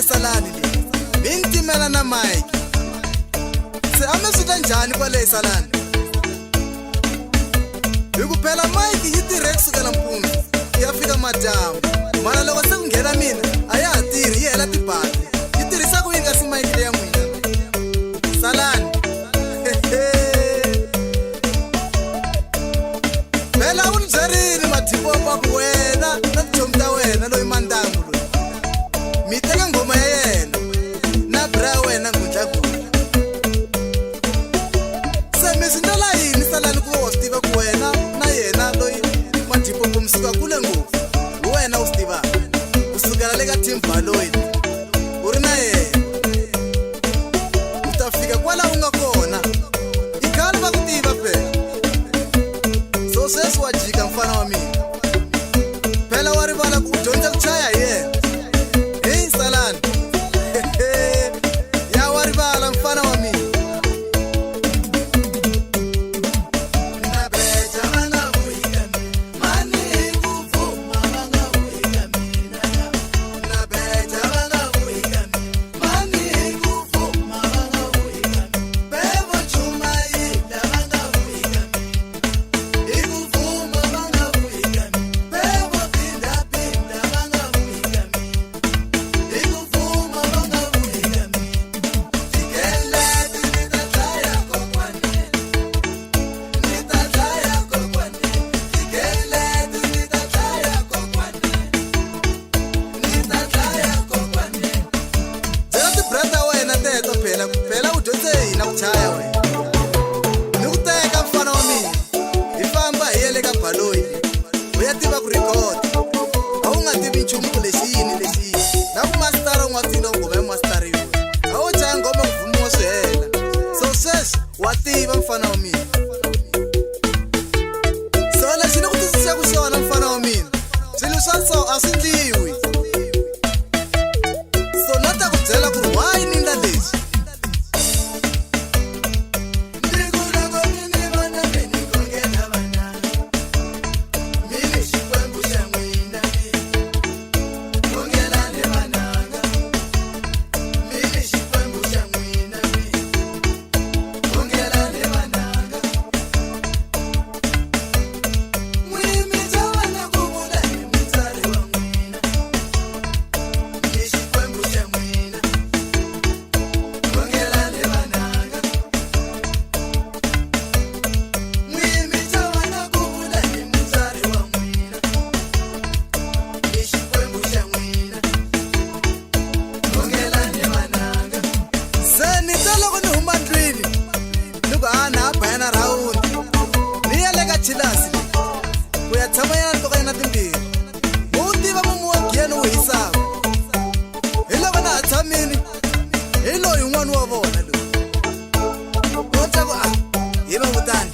Salani le mintimela na Mike se ameswita njhani kwale Salani hikuphela Mike yi tirhe kusukela mpundzu ya fika madyambu mara loko se ku nghena mina a ya ha tirhi yi hela tibati yi tirhisa ku yi nga si Mike leya n'wina Salani phela u ni byerini mathipopa ku wena na tichomi ta wena loyi mandangu loyi mi teka ngoma ya yena na bra ya wena ngudlagula se mi swi ndlela yini Salani ku va wa swi tiva ku wena na yena loyi mathipopa mi suka kule ngopfu hi wena u swi tivaka kusukela le ka team baloyi u ri na yena u ta fika kwala u nga kona i khale va ku tiva phela so sweswi wa jika mfana wa mina phela wa rivala ku dyondza ku chaya hi yena hey Salani ya wa rivala mfana wa mina phela u dyondze hina ku chaya wena ni ku teka mfana wa mina hi famba hi ye le ka baloyi u ya tiva ku record a wu nga tivi nchumu ku lexi yini na ku mastara u nga tina ngoma ya mastariwa a wo chaya ngoma ku vhumiwa swi hela so sweswi wa tiva mfana wa mina so lexi ni ku twisisaka xona mfana wa mina swilo swa so a swi ndliwi so na ta ku byela ku ri why ni ndla lexi chilasi ku ya tshama yana toka yana timbirhi u tiva mumu wa giyani wu hisaka hi loko na ha tshamini hi loyi n'wana wa vona loyi u twa ku hi va vutani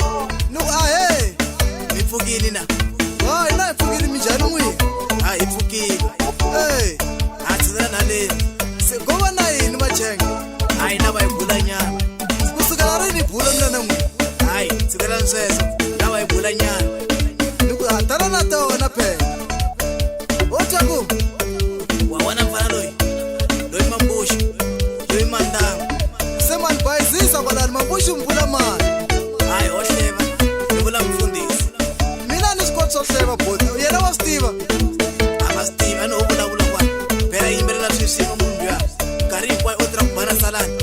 ni ku he mi pfukile na hina hi pfukile minjhani n'wini hi pfukile ha tshizela na leni se ko va na yini vachenga na va hi bulanyana kusukela rini bula mina na n'wini tshikela ni sweswo hi bulanyana ni ku hatana na tona phela u twa ku wa wona mfana loyi mambuxi loyi mandangu se mani bayizisa kwalani mambuxi mpfula mani ho hleva ni vula mfundhisi mina ni swi koti swo hleva boti yena wa swi tiva a nga swi tiva ni u vulavula kwani phela yimbelela sweswin'we munhu luya nkarhi hinkwayo u tirha ku bana salani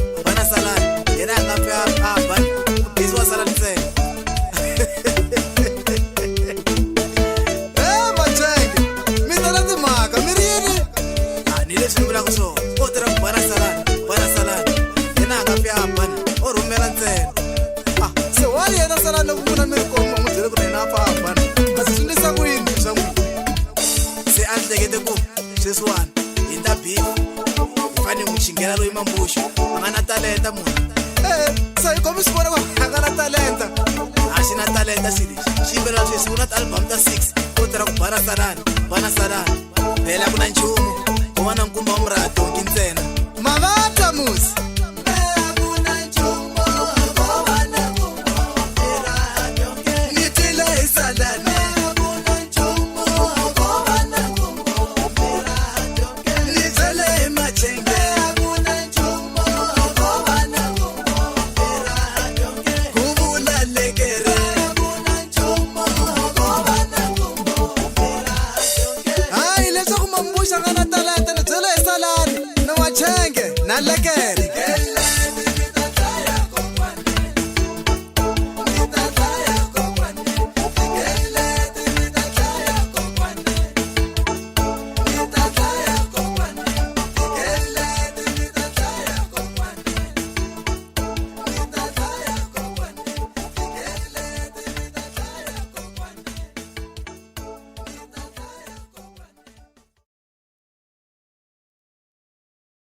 yena a nga pfe a bani bisi wa salani ntsena sweswiwani hi ta bifa hi fane n'wi xinghela loyi mambuxi a nga na talenta munhu se hi komi swi vona ku a nga na talenta a xi na talenta xi lexi xi yimbelela sweswi u na ti-album ta 6 u tirha ku bana salani phela ku na nchumu u va na nkumba wa muratonki ntsena mavata musi change. malekele